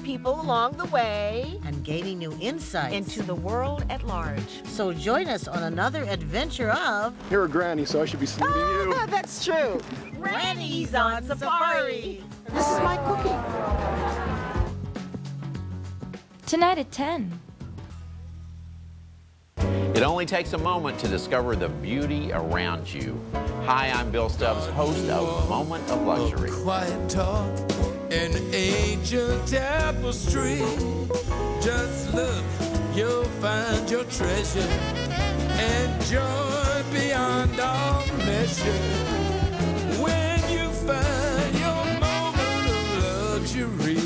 people along the way and gaining new insights into the world at large. So join us on another adventure of... You're a granny, so I should be sneaking you. That's true. Granny's on safari. This is my cookie. Tonight at 10. It only takes a moment to discover the beauty around you. Hi, I'm Bill Stubbs, host of Moment of Luxury. Quiet talk, an ancient tapestry. Just look, you'll find your treasure and joy beyond all measure. When you find your moment of luxury.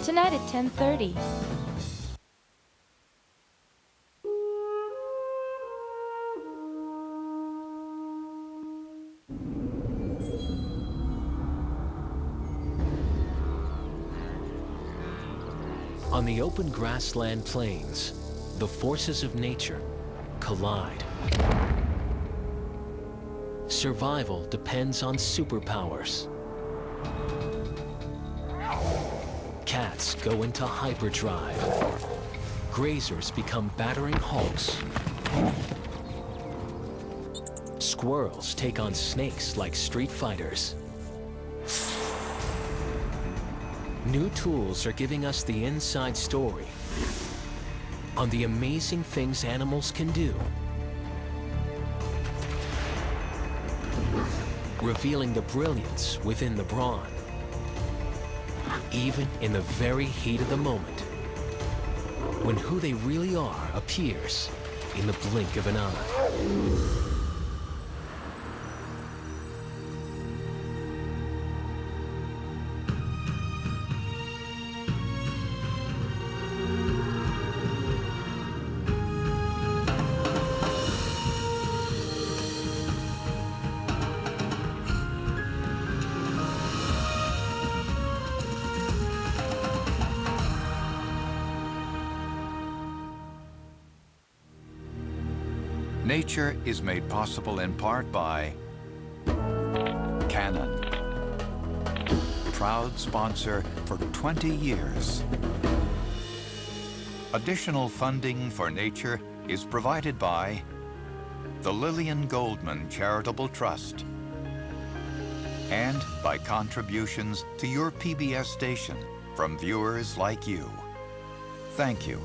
Tonight at 10:30. On the open grassland plains, the forces of nature collide. Survival depends on superpowers. Cats go into hyperdrive. Grazers become battering hulks. Squirrels take on snakes like street fighters. New tools are giving us the inside story on the amazing things animals can do, revealing the brilliance within the brawn, even in the very heat of the moment, when who they really are appears in the blink of an eye. Nature is made possible in part by Canon, proud sponsor for 20 years. Additional funding for nature is provided by the Lillian Goldman Charitable Trust and by contributions to your PBS station from viewers like you. Thank you.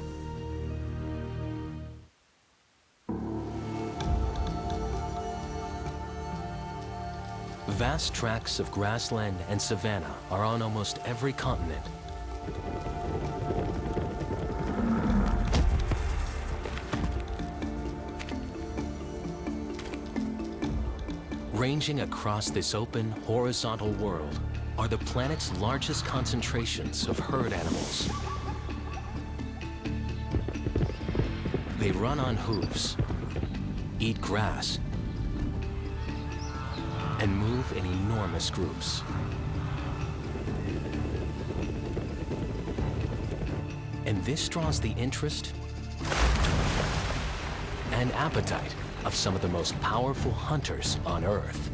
Vast tracts of grassland and savanna are on almost every continent. Ranging across this open, horizontal world are the planet's largest concentrations of herd animals. They run on hooves, eat grass, and move in enormous groups. And this draws the interest and appetite of some of the most powerful hunters on Earth.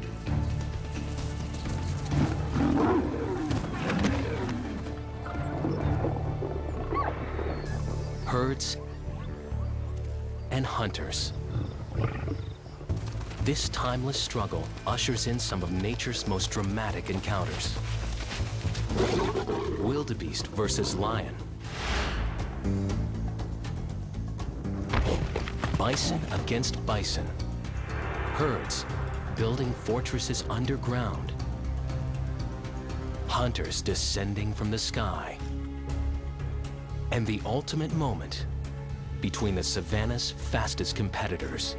Herds and hunters. This timeless struggle ushers in some of nature's most dramatic encounters. Wildebeest versus lion. Bison against bison. Herds building fortresses underground. Hunters descending from the sky. And the ultimate moment between the savanna's fastest competitors.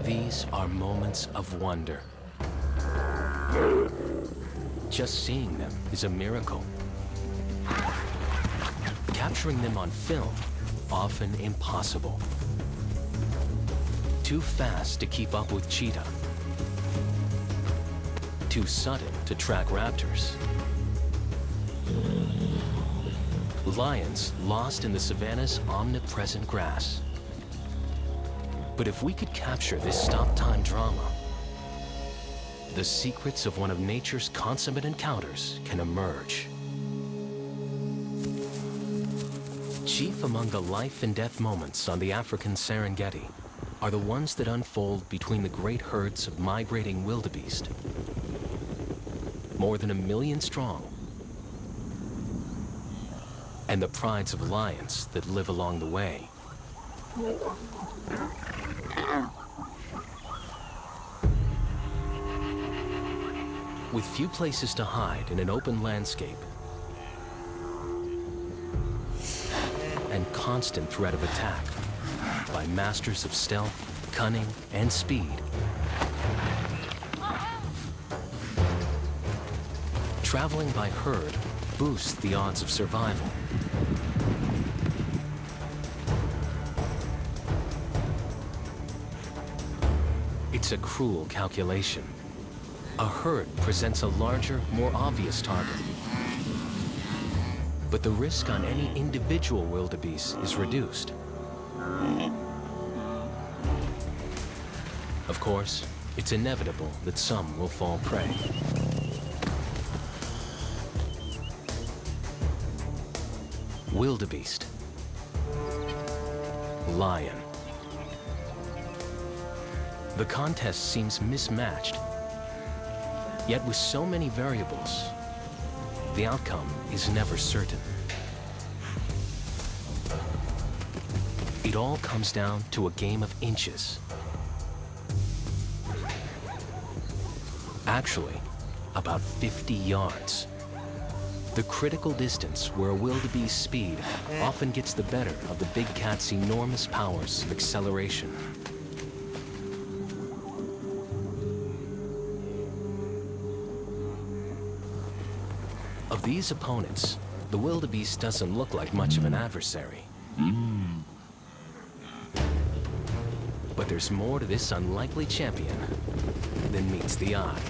These are moments of wonder. Just seeing them is a miracle. Capturing them on film, often impossible. Too fast to keep up with cheetah. Too sudden to track raptors. Lions lost in the savanna's omnipresent grass. But if we could capture this stop-time drama, the secrets of one of nature's consummate encounters can emerge. Chief among the life and death moments on the African Serengeti are the ones that unfold between the great herds of migrating wildebeest, more than 1 million strong, and the prides of lions that live along the way. With few places to hide in an open landscape and constant threat of attack by masters of stealth, cunning, and speed, traveling by herd boosts the odds of survival. It's a cruel calculation. A herd presents a larger, more obvious target. But the risk on any individual wildebeest is reduced. Of course, it's inevitable that some will fall prey. Wildebeest. Lion. The contest seems mismatched. Yet with so many variables, the outcome is never certain. It all comes down to a game of inches. Actually, about 50 yards. The critical distance where a wildebeest's speed often gets the better of the big cat's enormous powers of acceleration. Of these opponents, the wildebeest doesn't look like much of an adversary. But there's more to this unlikely champion than meets the eye.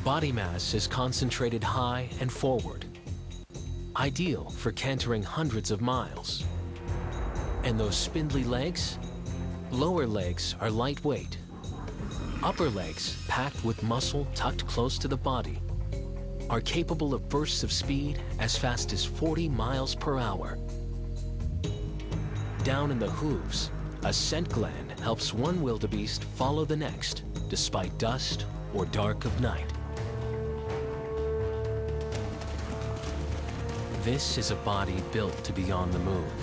Body mass is concentrated high and forward, ideal for cantering hundreds of miles. And those spindly legs? Lower legs are lightweight. Upper legs, packed with muscle tucked close to the body, are capable of bursts of speed as fast as 40 miles per hour. Down in the hooves, a scent gland helps one wildebeest follow the next, despite dust or dark of night. This is a body built to be on the move,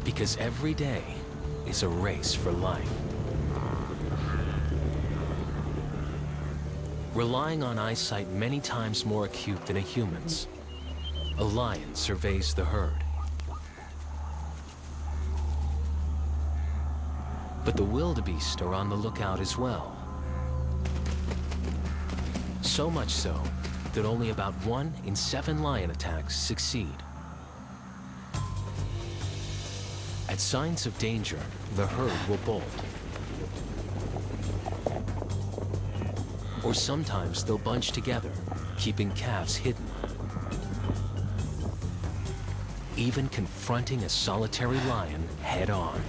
because every day is a race for life. Relying on eyesight many times more acute than a human's, a lion surveys the herd. But the wildebeest are on the lookout as well. So much so that only about 1 in 7 lion attacks succeed. At signs of danger, the herd will bolt. Or sometimes they'll bunch together, keeping calves hidden. Even confronting a solitary lion head-on.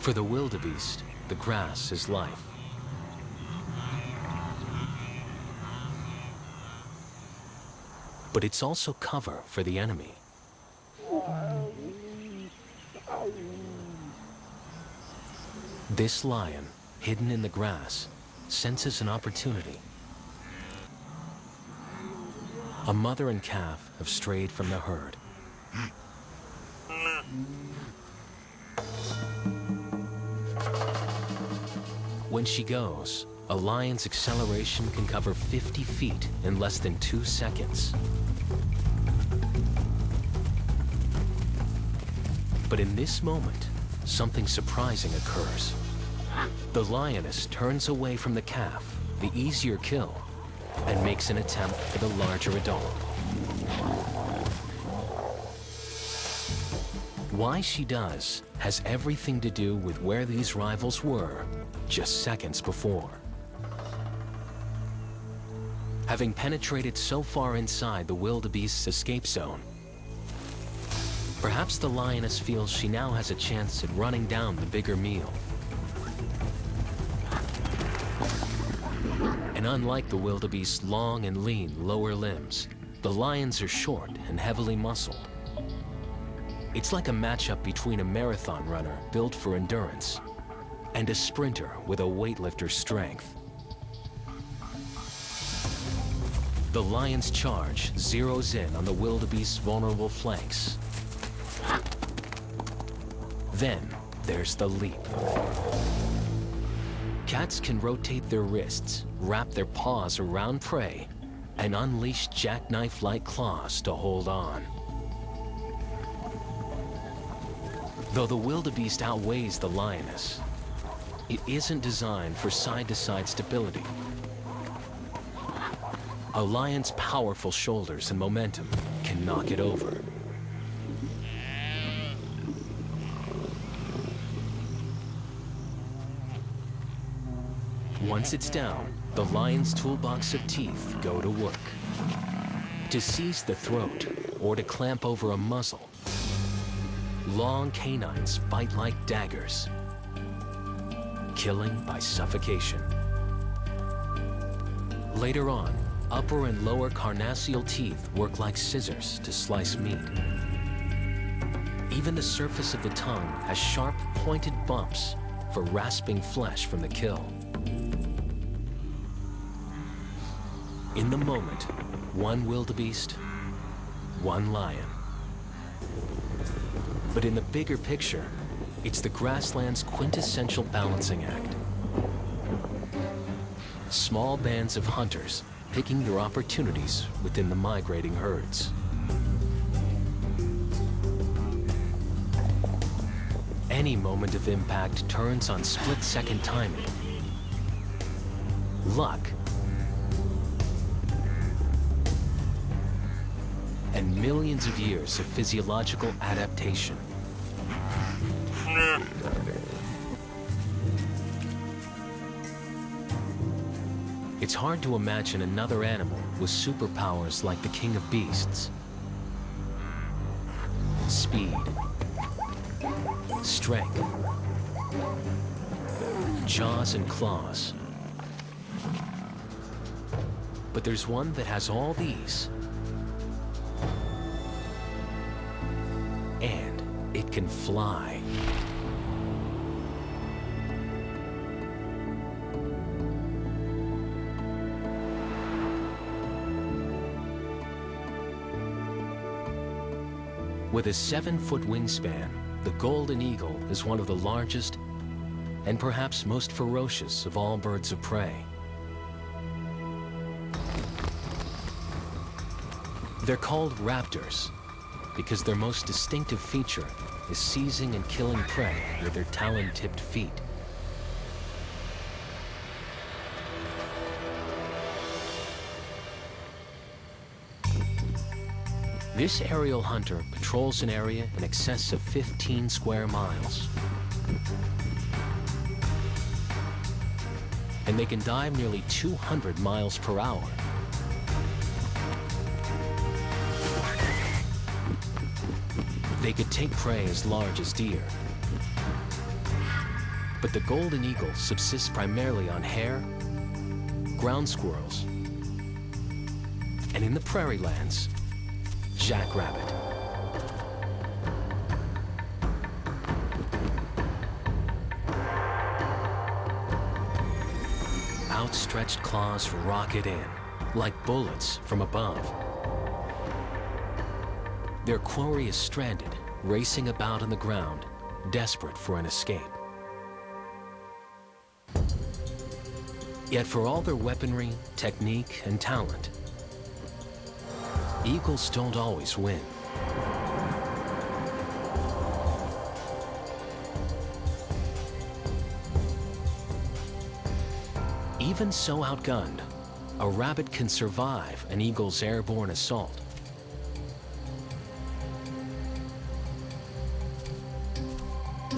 For the wildebeest, the grass is life. But it's also cover for the enemy. This lion, hidden in the grass, senses an opportunity. A mother and calf have strayed from the herd. When she goes, a lion's acceleration can cover 50 feet in less than 2 seconds. But in this moment, something surprising occurs. The lioness turns away from the calf, the easier kill, and makes an attempt for the larger adult. Why she does has everything to do with where these rivals were just seconds before. Having penetrated so far inside the wildebeest's escape zone, perhaps the lioness feels she now has a chance at running down the bigger meal. And unlike the wildebeest's long and lean lower limbs, the lions are short and heavily muscled. It's like a matchup between a marathon runner built for endurance and a sprinter with a weightlifter's strength. The lion's charge zeroes in on the wildebeest's vulnerable flanks. Then there's the leap. Cats can rotate their wrists, wrap their paws around prey, and unleash jackknife-like claws to hold on. Though the wildebeest outweighs the lioness, it isn't designed for side-to-side stability. A lion's powerful shoulders and momentum can knock it over. Once it's down, the lion's toolbox of teeth go to work. To seize the throat or to clamp over a muzzle, long canines bite like daggers, killing by suffocation. Later on, upper and lower carnassial teeth work like scissors to slice meat. Even the surface of the tongue has sharp, pointed bumps for rasping flesh from the kill. In the moment, one wildebeest, one lion. But in the bigger picture, it's the grassland's quintessential balancing act. Small bands of hunters picking their opportunities within the migrating herds. Any moment of impact turns on split-second timing, luck, and millions of years of physiological adaptation. It's hard to imagine another animal with superpowers like the king of beasts. Speed, strength, jaws and claws. But there's one that has all these, and it can fly. With a 7-foot wingspan, the golden eagle is one of the largest and perhaps most ferocious of all birds of prey. They're called raptors because their most distinctive feature is seizing and killing prey with their talon-tipped feet. This aerial hunter patrols an area in excess of 15 square miles. And they can dive nearly 200 miles per hour. They could take prey as large as deer. But the golden eagle subsists primarily on hare, ground squirrels, and in the prairie lands, jackrabbit. Outstretched claws rocket in, like bullets from above. Their quarry is stranded, racing about on the ground, desperate for an escape. Yet for all their weaponry, technique, and talent, eagles don't always win. Even so outgunned, a rabbit can survive an eagle's airborne assault.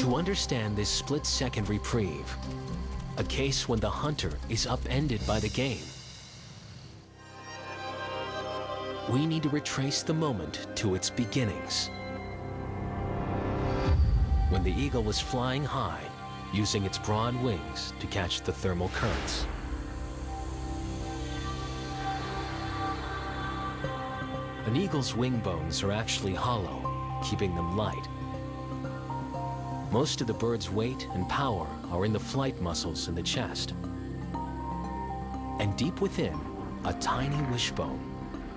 To understand this split-second reprieve, a case when the hunter is upended by the game, we need to retrace the moment to its beginnings. When the eagle was flying high, using its broad wings to catch the thermal currents. An eagle's wing bones are actually hollow, keeping them light. Most of the bird's weight and power are in the flight muscles in the chest. And deep within, a tiny wishbone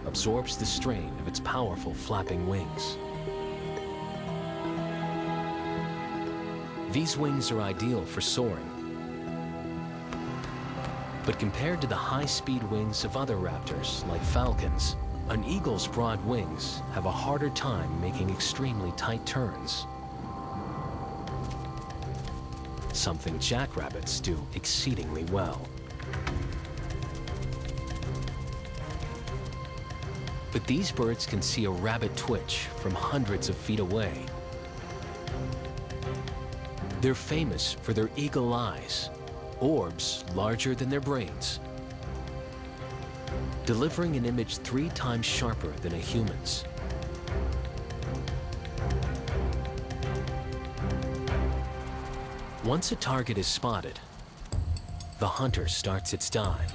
absorbs the strain of its powerful flapping wings. These wings are ideal for soaring. But compared to the high-speed wings of other raptors, like falcons, an eagle's broad wings have a harder time making extremely tight turns. Something jackrabbits do exceedingly well. But these birds can see a rabbit twitch from hundreds of feet away. They're famous for their eagle eyes, orbs larger than their brains, delivering an image 3 times sharper than a human's. Once a target is spotted, the hunter starts its dive.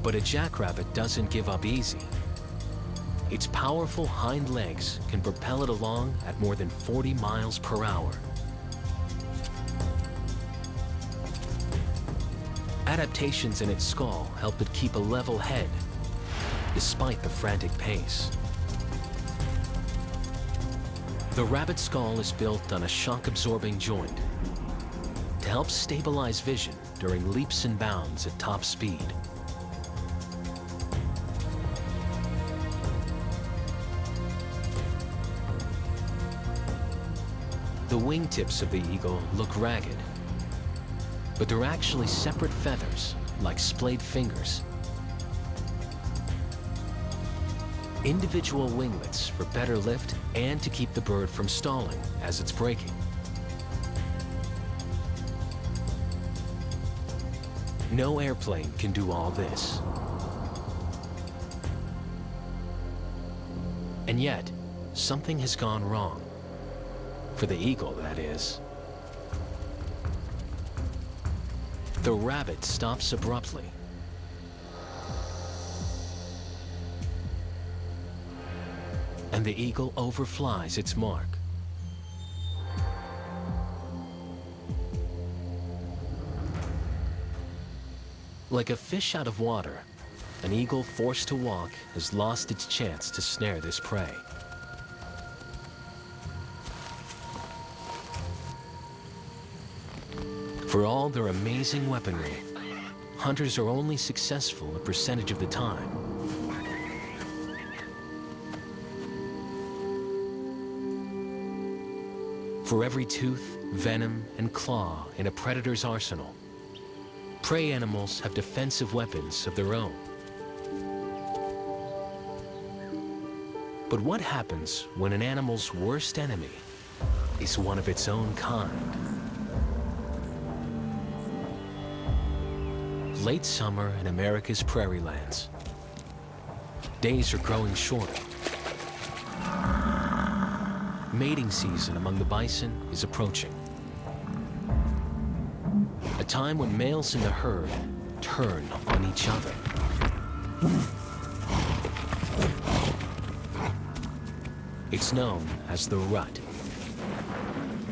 But a jackrabbit doesn't give up easy. Its powerful hind legs can propel it along at more than 40 miles per hour. Adaptations in its skull help it keep a level head, despite the frantic pace. The rabbit skull is built on a shock-absorbing joint to help stabilize vision during leaps and bounds at top speed. The wingtips of the eagle look ragged, but they're actually separate feathers, like splayed fingers. Individual winglets for better lift and to keep the bird from stalling as it's braking. No airplane can do all this. And yet, something has gone wrong. For the eagle, that is. The rabbit stops abruptly. And the eagle overflies its mark. Like a fish out of water, an eagle forced to walk has lost its chance to snare this prey. For all their amazing weaponry, hunters are only successful a percentage of the time. For every tooth, venom, and claw in a predator's arsenal, prey animals have defensive weapons of their own. But what happens when an animal's worst enemy is one of its own kind? Late summer in America's prairie lands. Days are growing shorter. Mating season among the bison is approaching. A time when males in the herd turn on each other. It's known as the rut.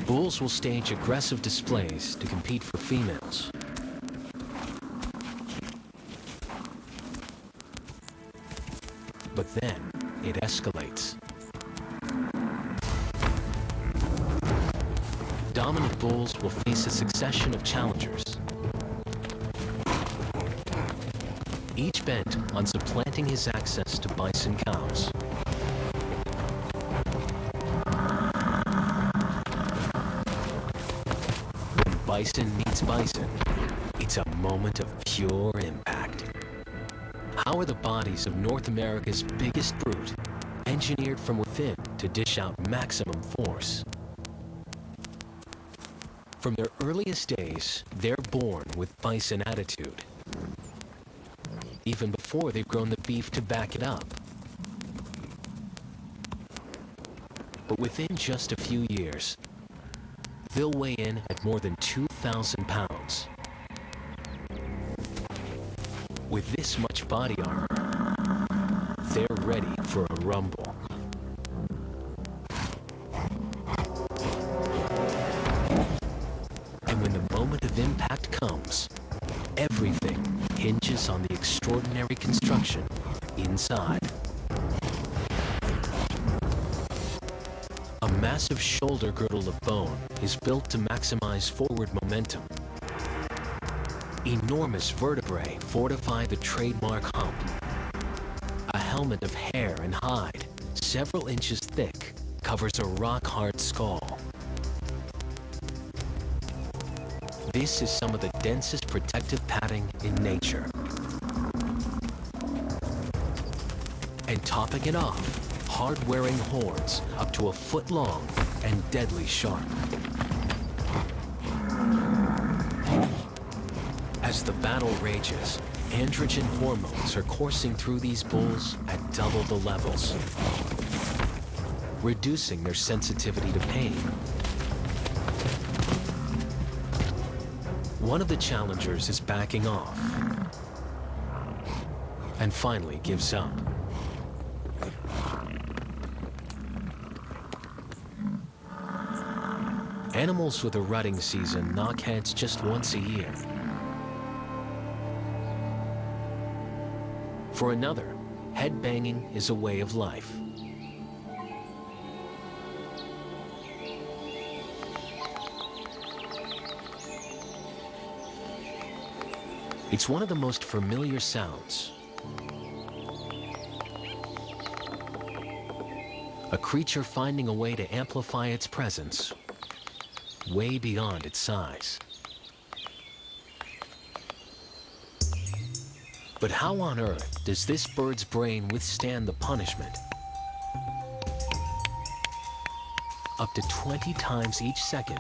Bulls will stage aggressive displays to compete for females. But then, it escalates. Dominant bulls will face a succession of challengers, each bent on supplanting his access to bison cows. When bison meets bison, it's a moment of pure impact. How How are the bodies of North America's biggest brute engineered from within to dish out maximum force? From their earliest days, they're born with bison attitude, even before they've grown the beef to back it up. But within just a few years, they'll weigh in at more than 2,000 pounds. With this much body armor, they're ready for a rumble. And when the moment of impact comes, everything hinges on the extraordinary construction inside. A massive shoulder girdle of bone is built to maximize forward momentum. Enormous vertebrae fortify the trademark hump. A helmet of hair and hide, several inches thick, covers a rock-hard skull. This is some of the densest protective padding in nature. And topping it off, hard-wearing horns up to a foot long and deadly sharp. As the battle rages, androgen hormones are coursing through these bulls at double the levels, reducing their sensitivity to pain. One of the challengers is backing off and finally gives up. Animals with a rutting season knock heads just once a year. For another, headbanging is a way of life. It's one of the most familiar sounds. A creature finding a way to amplify its presence way beyond its size. But how on earth does this bird's brain withstand the punishment? Up to 20 times each second,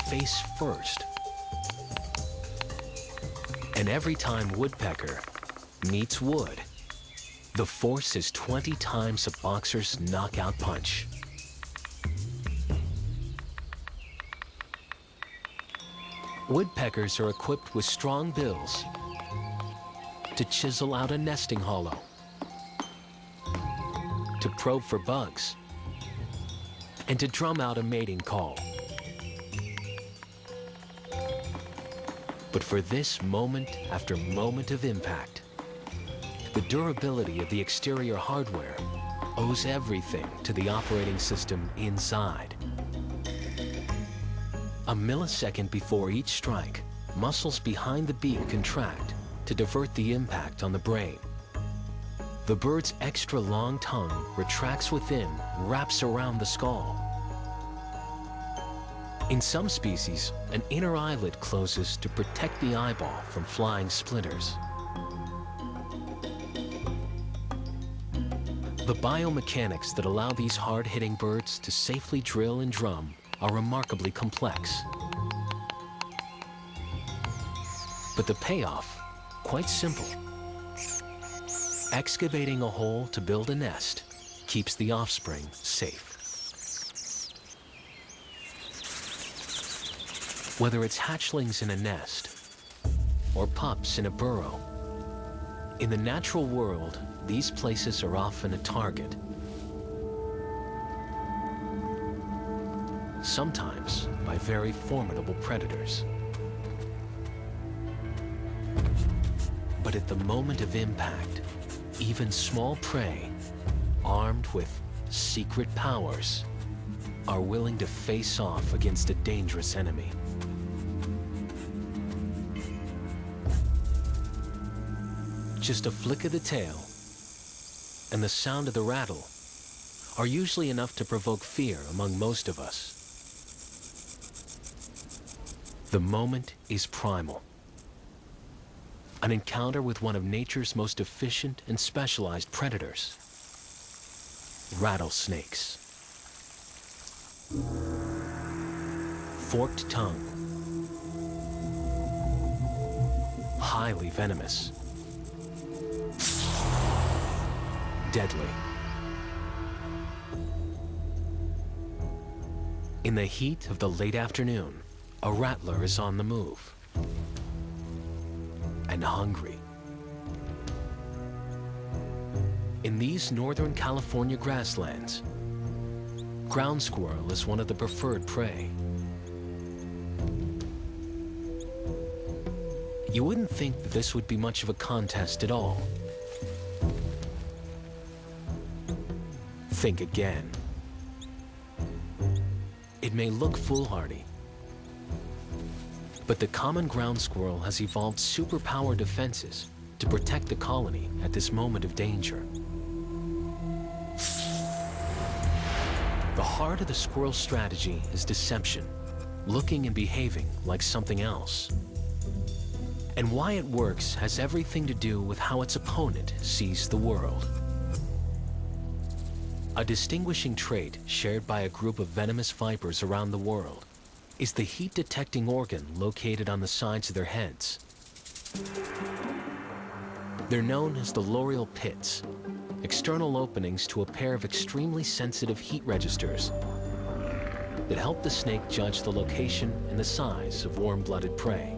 face first. And every time woodpecker meets wood, the force is 20 times a boxer's knockout punch. Woodpeckers are equipped with strong bills to chisel out a nesting hollow, to probe for bugs, and to drum out a mating call. But for this moment after moment of impact, the durability of the exterior hardware owes everything to the operating system inside. A millisecond before each strike, muscles behind the beak contract to divert the impact on the brain. The bird's extra long tongue retracts within and wraps around the skull. In some species, an inner eyelid closes to protect the eyeball from flying splinters. The biomechanics that allow these hard-hitting birds to safely drill and drum are remarkably complex. But the payoff, quite simple. Excavating a hole to build a nest keeps the offspring safe. Whether it's hatchlings in a nest or pups in a burrow, in the natural world, these places are often a target. Sometimes by very formidable predators. But at the moment of impact, even small prey, armed with secret powers, are willing to face off against a dangerous enemy. Just a flick of the tail and the sound of the rattle are usually enough to provoke fear among most of us. The moment is primal. An encounter with one of nature's most efficient and specialized predators, rattlesnakes. Forked tongue, highly venomous, deadly. In the heat of the late afternoon, a rattler is on the move and hungry. In these Northern California grasslands, ground squirrel is one of the preferred prey. You wouldn't think that this would be much of a contest at all. Think again. It may look foolhardy, but the common ground squirrel has evolved superpower defenses to protect the colony at this moment of danger. The heart of the squirrel's strategy is deception, looking and behaving like something else. And why it works has everything to do with how its opponent sees the world. A distinguishing trait shared by a group of venomous vipers around the world is the heat-detecting organ located on the sides of their heads. They're known as the loreal pits, external openings to a pair of extremely sensitive heat registers that help the snake judge the location and the size of warm-blooded prey.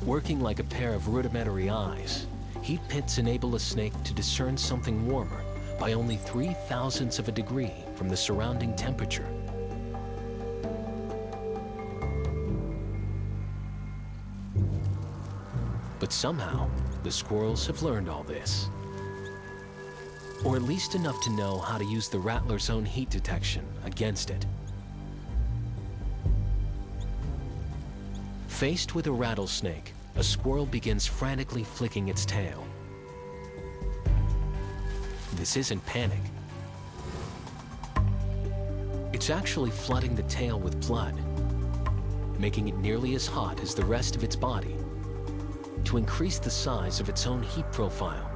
Working like a pair of rudimentary eyes, heat pits enable a snake to discern something warmer by only 0.003 of a degree from the surrounding temperature. But somehow, the squirrels have learned all this. Or at least enough to know how to use the rattler's own heat detection against it. Faced with a rattlesnake, a squirrel begins frantically flicking its tail. This isn't panic. It's actually flooding the tail with blood, making it nearly as hot as the rest of its body to increase the size of its own heat profile.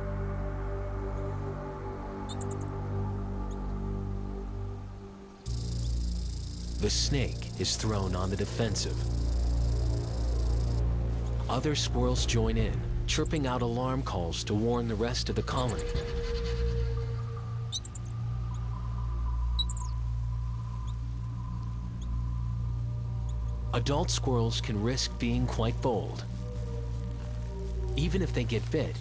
The snake is thrown on the defensive. Other squirrels join in, chirping out alarm calls to warn the rest of the colony. Adult squirrels can risk being quite bold. Even if they get bit,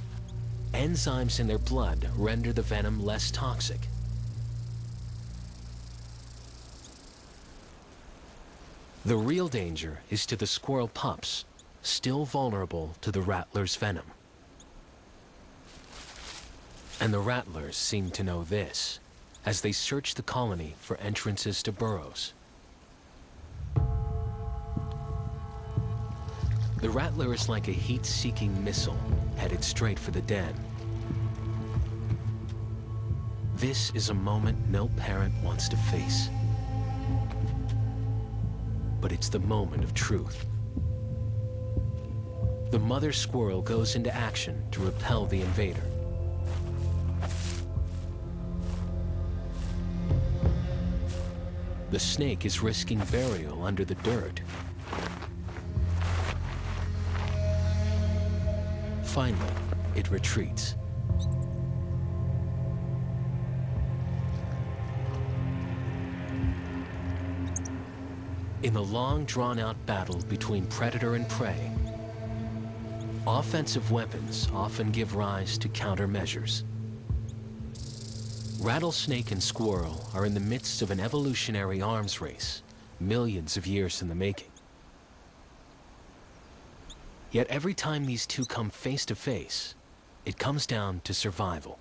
enzymes in their blood render the venom less toxic. The real danger is to the squirrel pups, still vulnerable to the rattler's venom. And the rattlers seem to know this, as they search the colony for entrances to burrows. The rattler is like a heat-seeking missile headed straight for the den. This is a moment no parent wants to face. But it's the moment of truth. The mother squirrel goes into action to repel the invader. The snake is risking burial under the dirt. Finally, it retreats. In the long, drawn-out battle between predator and prey, offensive weapons often give rise to countermeasures. Rattlesnake and squirrel are in the midst of an evolutionary arms race, millions of years in the making. Yet every time these two come face to face, it comes down to survival.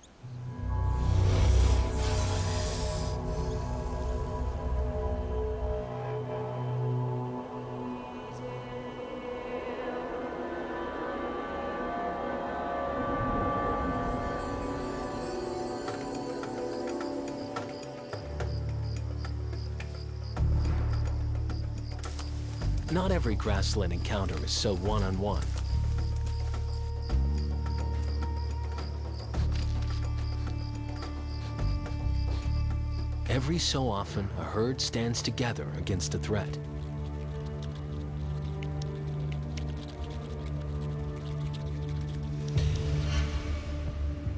not every grassland encounter is so one-on-one. Every so often, a herd stands together against a threat.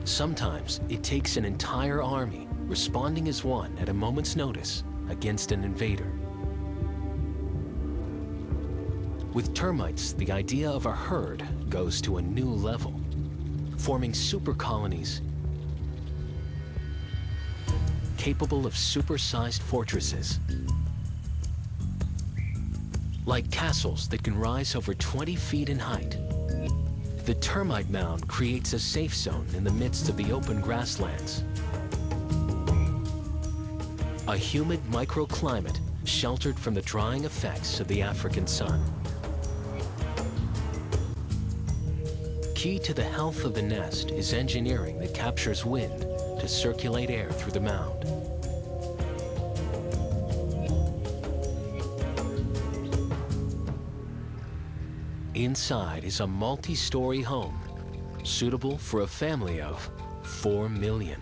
Sometimes it takes an entire army responding as one at a moment's notice against an invader. With termites, the idea of a herd goes to a new level, forming super colonies capable of supersized fortresses, like castles that can rise over 20 feet in height. The termite mound creates a safe zone in the midst of the open grasslands. A humid microclimate sheltered from the drying effects of the African sun. Key to the health of the nest is engineering that captures wind to circulate air through the mound. Inside is a multi-story home, suitable for a family of 4 million.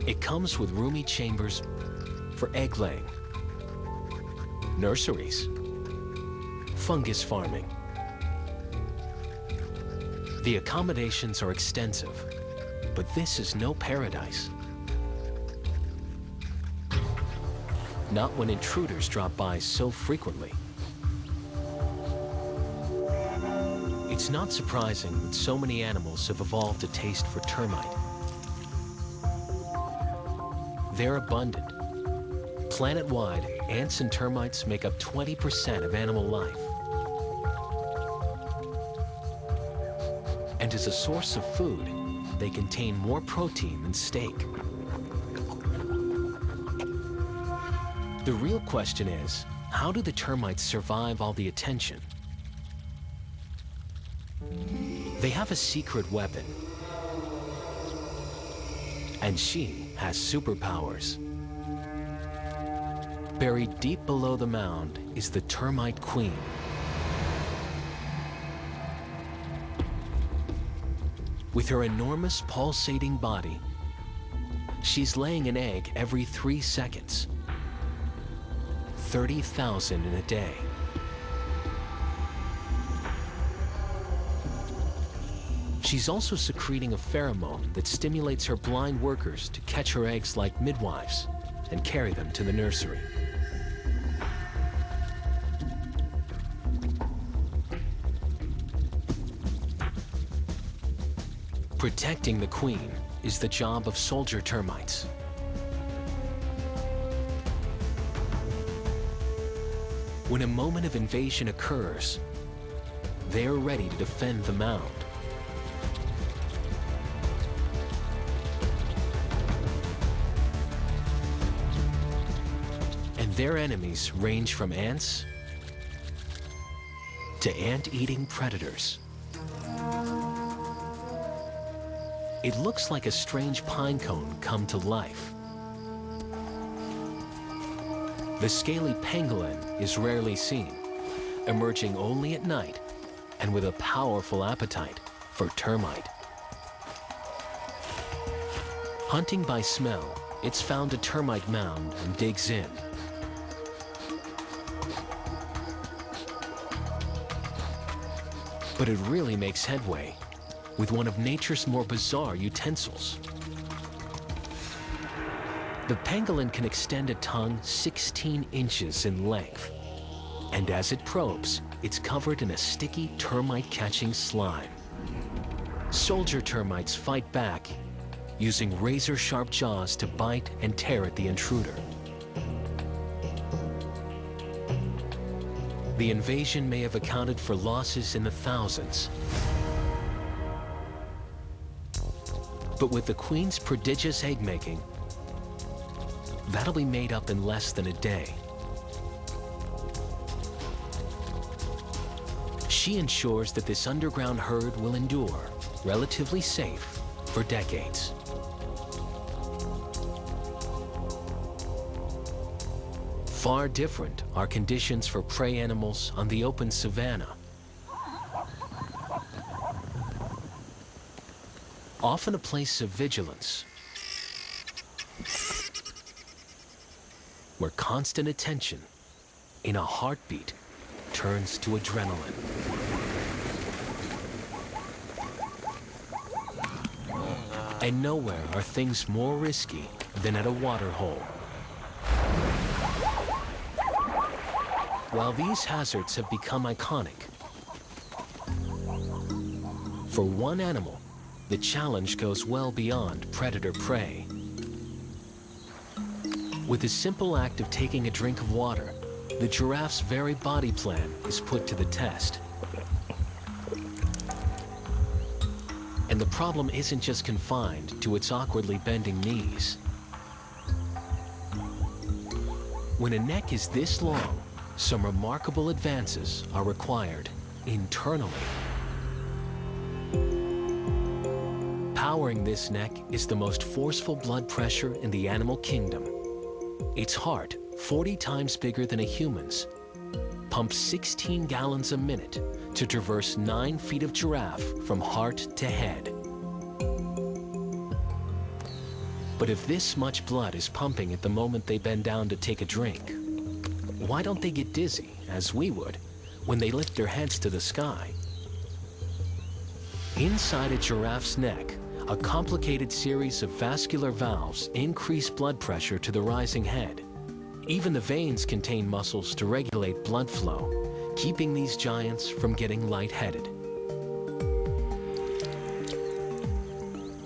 It comes with roomy chambers for egg laying, nurseries, fungus farming. The accommodations are extensive, but this is no paradise. Not when intruders drop by so frequently. It's not surprising that so many animals have evolved a taste for termite. They're abundant. Planet-wide, ants and termites make up 20% of animal life. And as a source of food, they contain more protein than steak. The real question is, how do the termites survive all the attention? They have a secret weapon, and she has superpowers. Buried deep below the mound is the termite queen. With her enormous pulsating body, she's laying an egg every 3 seconds. 30,000 in a day. She's also secreting a pheromone that stimulates her blind workers to catch her eggs like midwives and carry them to the nursery. Protecting the queen is the job of soldier termites. When a moment of invasion occurs, they are ready to defend the mound. And their enemies range from ants to ant-eating predators. It looks like a strange pine cone come to life. The scaly pangolin is rarely seen, emerging only at night and with a powerful appetite for termite. Hunting by smell, it's found a termite mound and digs in. But it really makes headway with one of nature's more bizarre utensils. The pangolin can extend a tongue 16 inches in length, and as it probes, it's covered in a sticky termite-catching slime. Soldier termites fight back, using razor-sharp jaws to bite and tear at the intruder. The invasion may have accounted for losses in the thousands. But with the queen's prodigious egg-making, that'll be made up in less than a day. She ensures that this underground herd will endure, relatively safe, for decades. Far different are conditions for prey animals on the open savanna. Often a place of vigilance, where constant attention in a heartbeat turns to adrenaline. And nowhere are things more risky than at a water hole. While these hazards have become iconic, for one animal, the challenge goes well beyond predator-prey. With the simple act of taking a drink of water, the giraffe's very body plan is put to the test. And the problem isn't just confined to its awkwardly bending knees. When a neck is this long, some remarkable advances are required internally. Powering this neck is the most forceful blood pressure in the animal kingdom. Its heart, 40 times bigger than a human's, pumps 16 gallons a minute to traverse 9 feet of giraffe from heart to head. But if this much blood is pumping at the moment they bend down to take a drink, why don't they get dizzy, as we would, when they lift their heads to the sky? Inside a giraffe's neck, a complicated series of vascular valves increase blood pressure to the rising head. Even the veins contain muscles to regulate blood flow, keeping these giants from getting lightheaded.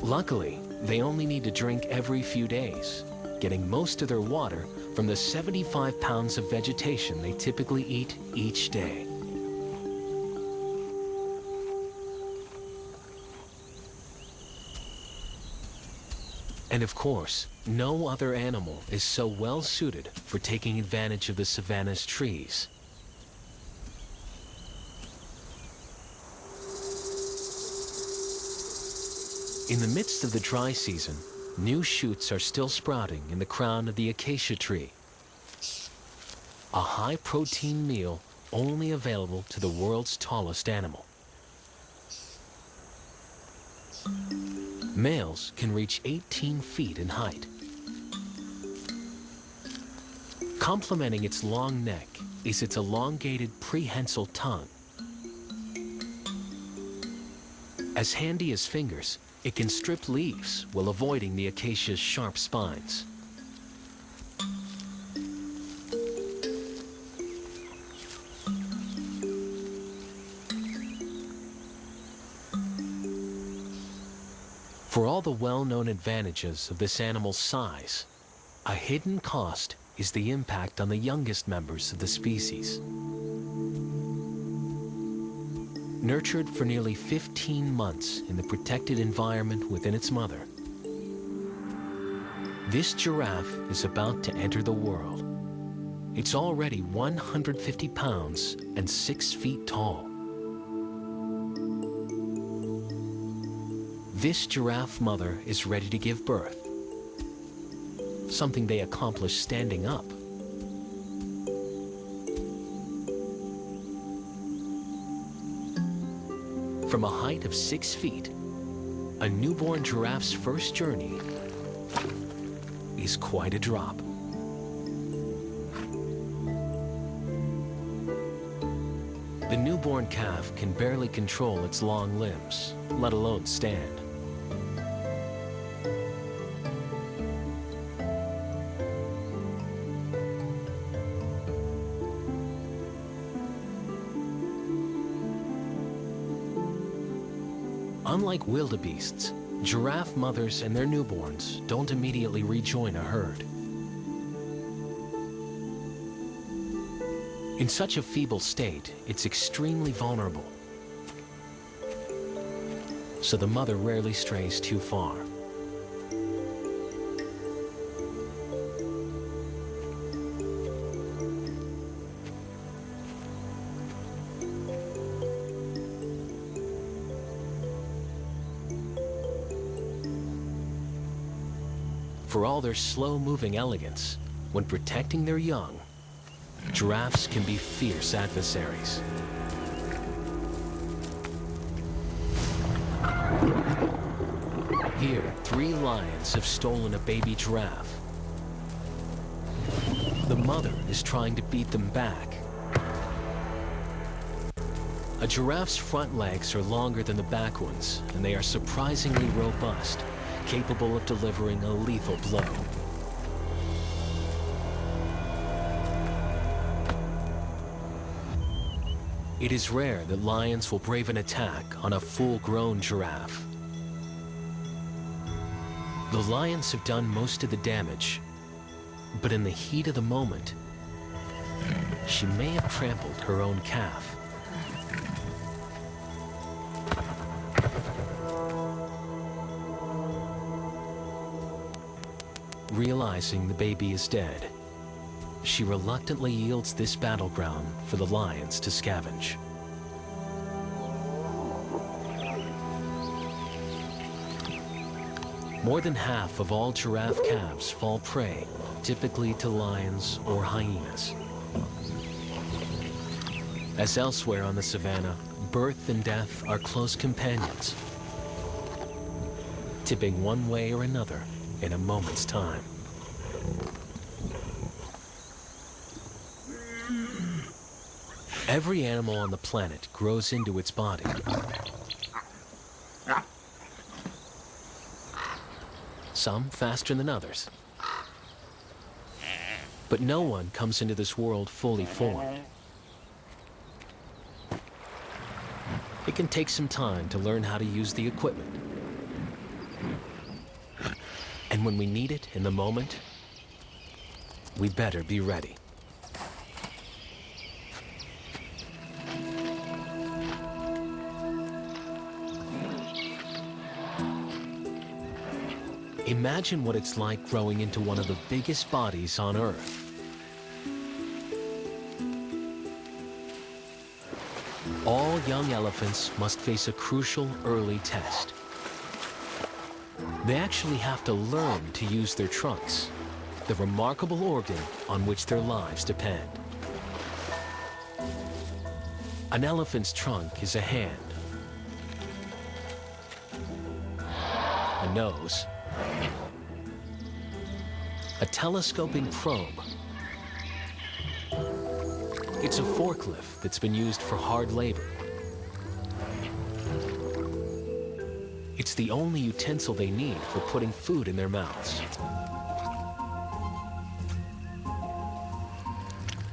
Luckily, they only need to drink every few days, getting most of their water from the 75 pounds of vegetation they typically eat each day. And of course, no other animal is so well suited for taking advantage of the savanna's trees. In the midst of the dry season, new shoots are still sprouting in the crown of the acacia tree. A high-protein meal only available to the world's tallest animal. Males can reach 18 feet in height. Complementing its long neck is its elongated prehensile tongue. As handy as fingers, it can strip leaves while avoiding the acacia's sharp spines. For all the well-known advantages of this animal's size, a hidden cost is the impact on the youngest members of the species. Nurtured for nearly 15 months in the protected environment within its mother, this giraffe is about to enter the world. It's already 150 pounds and 6 feet tall. This giraffe mother is ready to give birth, something they accomplish standing up. From a height of 6 feet, a newborn giraffe's first journey is quite a drop. The newborn calf can barely control its long limbs, let alone stand. Unlike wildebeests, giraffe mothers and their newborns don't immediately rejoin a herd. In such a feeble state, it's extremely vulnerable. So the mother rarely strays too far. For all their slow-moving elegance, when protecting their young, Giraffes can be fierce adversaries. Here, 3 lions have stolen a baby giraffe. The mother is trying to beat them back. A giraffe's front legs are longer than the back ones, and they are surprisingly robust, capable of delivering a lethal blow. It is rare that lions will brave an attack on a full-grown giraffe. The lions have done most of the damage, but in the heat of the moment, she may have trampled her own calf. Realizing the baby is dead, she reluctantly yields this battleground for the lions to scavenge. More than half of all giraffe calves fall prey, typically to lions or hyenas. As elsewhere on the savannah, birth and death are close companions, tipping one way or another in a moment's time. Every animal on the planet grows into its body. Some faster than others. But no one comes into this world fully formed. It can take some time to learn how to use the equipment. And when we need it in the moment, we better be ready. Imagine what it's like growing into one of the biggest bodies on Earth. All young elephants must face a crucial early test. They actually have to learn to use their trunks, the remarkable organ on which their lives depend. An elephant's trunk is a hand, a nose, a telescoping probe. It's a forklift that's been used for hard labor. It's the only utensil they need for putting food in their mouths.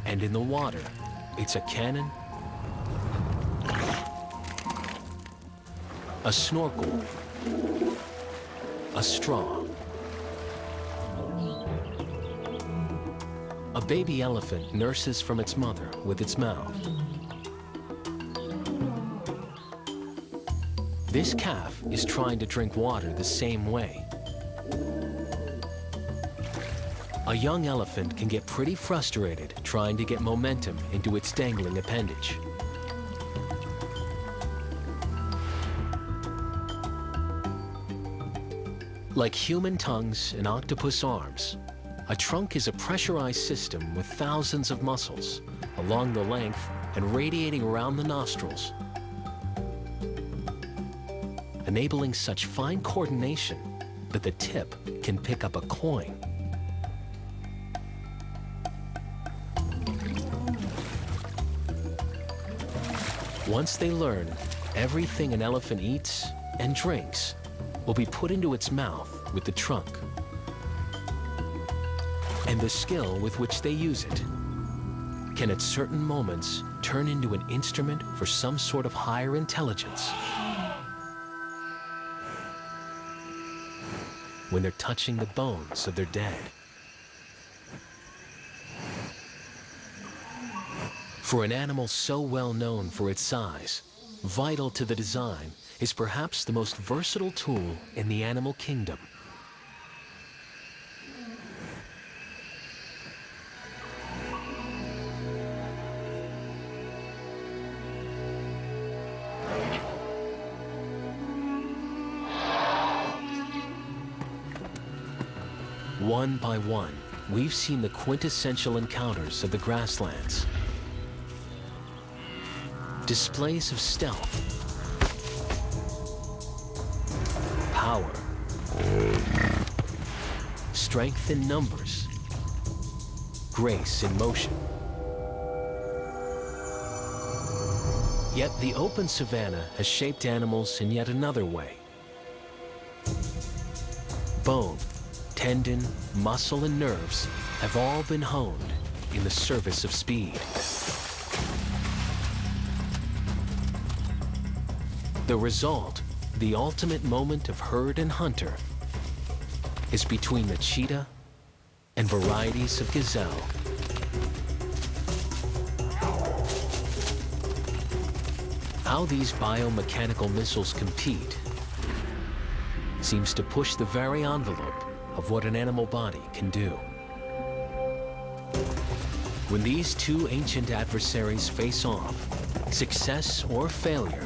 And in the water, it's a cannon, a snorkel, a straw. A baby elephant nurses from its mother with its mouth. This calf is trying to drink water the same way. A young elephant can get pretty frustrated trying to get momentum into its dangling appendage. Like human tongues and octopus arms, a trunk is a pressurized system with thousands of muscles along the length and radiating around the nostrils, enabling such fine coordination that the tip can pick up a coin. Once they learn, everything an elephant eats and drinks will be put into its mouth with the trunk. And the skill with which they use it can at certain moments turn into an instrument for some sort of higher intelligence. When they're touching the bones of their dead. For an animal so well known for its size, vital to the design is perhaps the most versatile tool in the animal kingdom. One by one, we've seen the quintessential encounters of the grasslands. Displays of stealth, power, strength in numbers, grace in motion. Yet the open savanna has shaped animals in yet another way. Bone, tendon, muscle, and nerves have all been honed in the service of speed. The result, the ultimate moment of herd and hunter, is between the cheetah and varieties of gazelle. How these biomechanical missiles compete seems to push the very envelope of what an animal body can do. When these two ancient adversaries face off, success or failure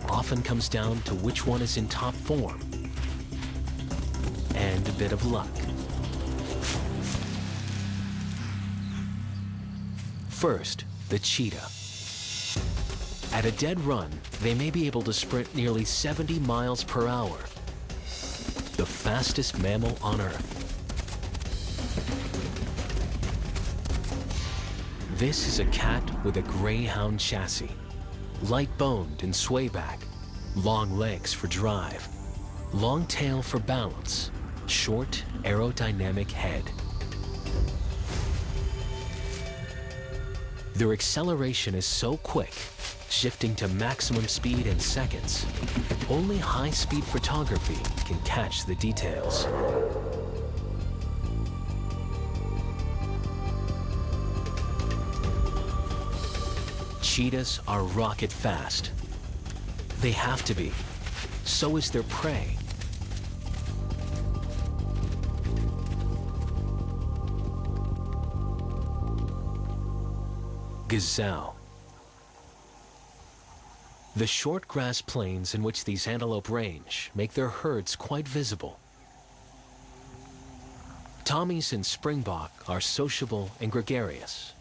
often comes down to which one is in top form and a bit of luck. First, the cheetah. At a dead run, they may be able to sprint nearly 70 miles per hour, the fastest mammal on Earth. This is a cat with a greyhound chassis, light-boned and swayback, long legs for drive, long tail for balance, short aerodynamic head. Their acceleration is so quick, shifting to maximum speed in seconds. Only high-speed photography can catch the details. Cheetahs are rocket fast. They have to be. So is their prey. Gazelle. The short grass plains in which these antelope range make their herds quite visible. Tommies and springbok are sociable and gregarious.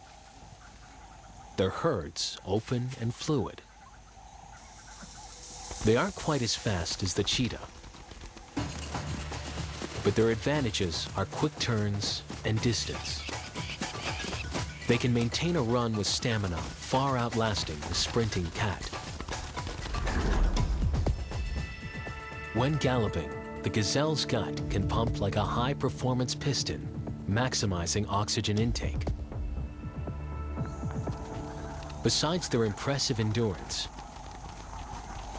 Their herds open and fluid. They aren't quite as fast as the cheetah, but their advantages are quick turns and distance. They can maintain a run with stamina far outlasting the sprinting cat. When galloping, the gazelle's gut can pump like a high-performance piston, maximizing oxygen intake. Besides their impressive endurance,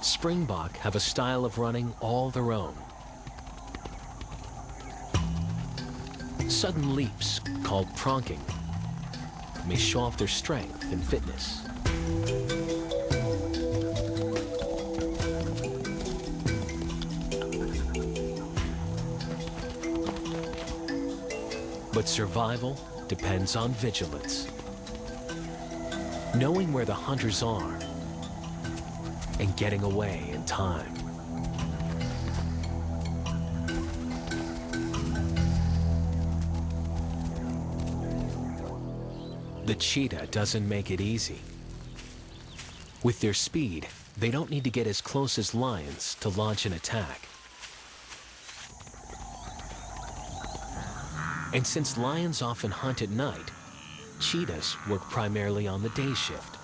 springbok have a style of running all their own. Sudden leaps, called pronking, may show off their strength and fitness. But survival depends on vigilance. Knowing where the hunters are and getting away in time. The cheetah doesn't make it easy. With their speed, they don't need to get as close as lions to launch an attack. And since lions often hunt at night, cheetahs work primarily on the day shift.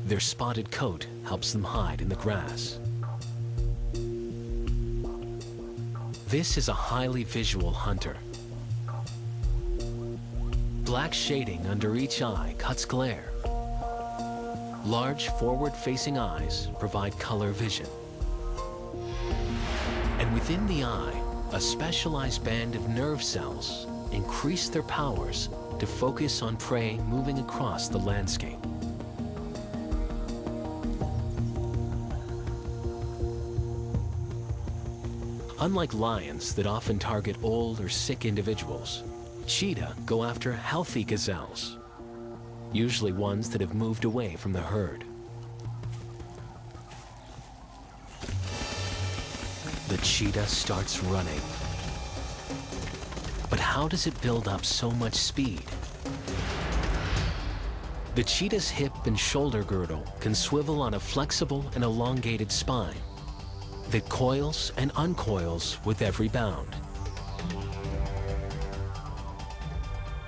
Their spotted coat helps them hide in the grass. This is a highly visual hunter. Black shading under each eye cuts glare. Large forward-facing eyes provide color vision. And within the eye, a specialized band of nerve cells increase their powers to focus on prey moving across the landscape. Unlike lions that often target old or sick individuals, cheetah go after healthy gazelles, usually ones that have moved away from the herd. the cheetah starts running. But how does it build up so much speed? The cheetah's hip and shoulder girdle can swivel on a flexible and elongated spine that coils and uncoils with every bound.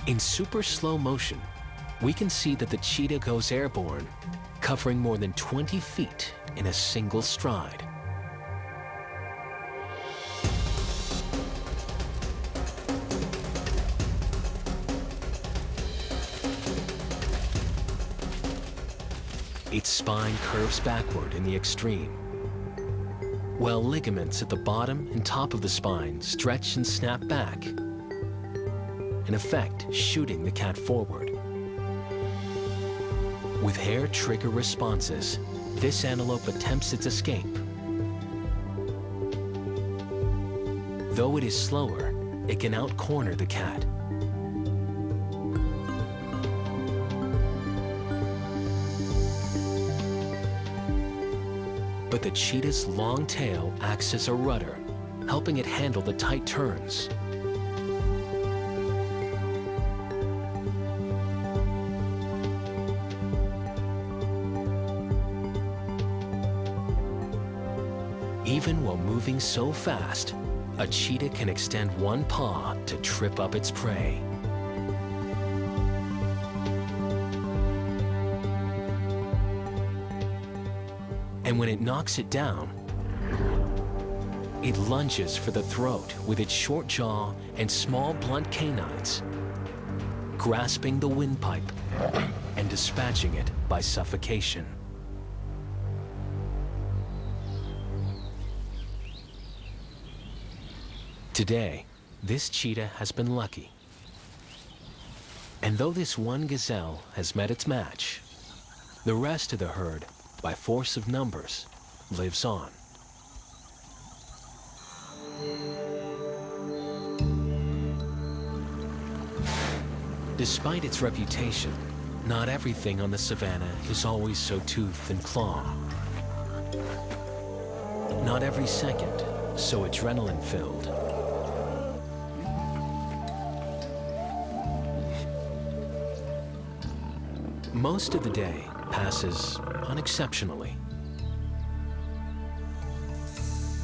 In super slow motion, we can see that the cheetah goes airborne, covering more than 20 feet in a single stride. Its spine curves backward in the extreme, while ligaments at the bottom and top of the spine stretch and snap back, in effect shooting the cat forward. With hair trigger responses, this antelope attempts its escape. Though it is slower, it can out-corner the cat. But the cheetah's long tail acts as a rudder, helping it handle the tight turns. Even while moving so fast, a cheetah can extend one paw to trip up its prey. And when it knocks it down, it lunges for the throat with its short jaw and small blunt canines, grasping the windpipe and dispatching it by suffocation. Today, this cheetah has been lucky. And though this one gazelle has met its match, the rest of the herd, by force of numbers, lives on. Despite its reputation, not everything on the savannah is always so tooth and claw. Not every second so adrenaline-filled. Most of the day passes unexceptionally.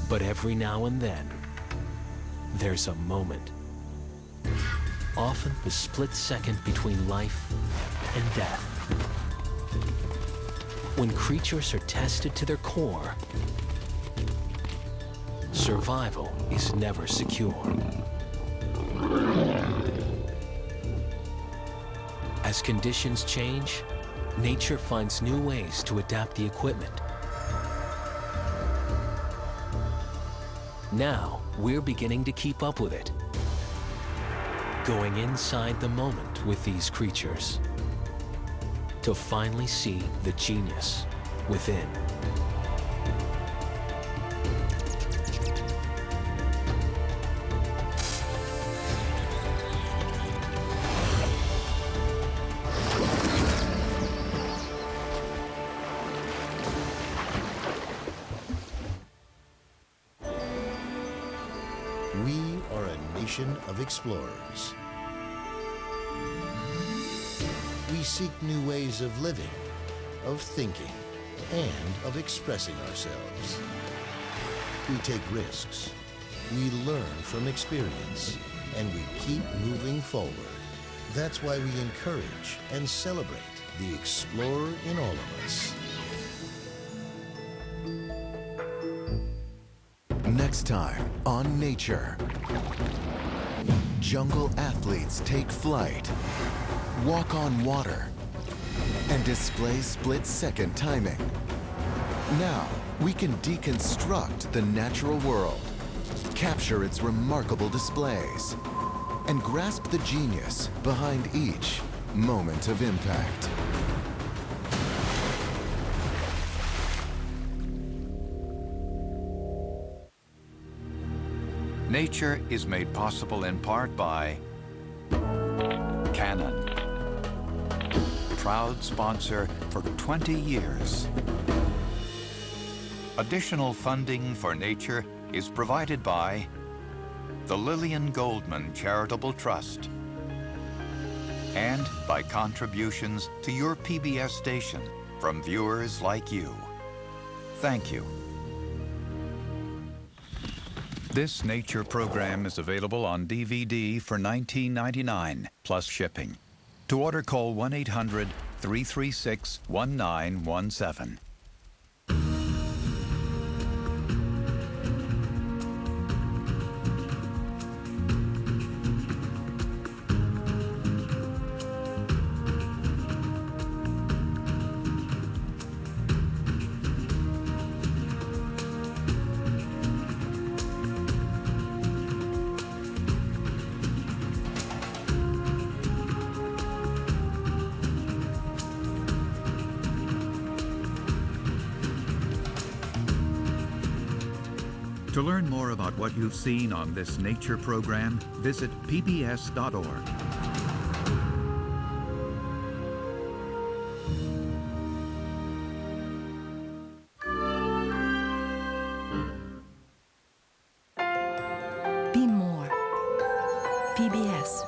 But every now and then, there's a moment. Often the split second between life and death. When creatures are tested to their core, survival is never secure. As conditions change, nature finds new ways to adapt the equipment. Now, we're beginning to keep up with it, going inside the moment with these creatures to finally see the genius within. We are a nation of explorers. We seek new ways of living, of thinking, and of expressing ourselves. We take risks, we learn from experience, and we keep moving forward. That's why we encourage and celebrate the explorer in all of us. Next time on Nature. Jungle athletes take flight, walk on water, and display split-second timing. Now, we can deconstruct the natural world, capture its remarkable displays, and grasp the genius behind each moment of impact. Nature is made possible in part by Canon, proud sponsor for 20 years. Additional funding for Nature is provided by the Lillian Goldman Charitable Trust and by contributions to your PBS station from viewers like you. Thank you. This nature program is available on DVD for $19.99 plus shipping. To order, call 1-800-336-1917. To learn more about what you've seen on this nature program, visit pbs.org. Be more. PBS.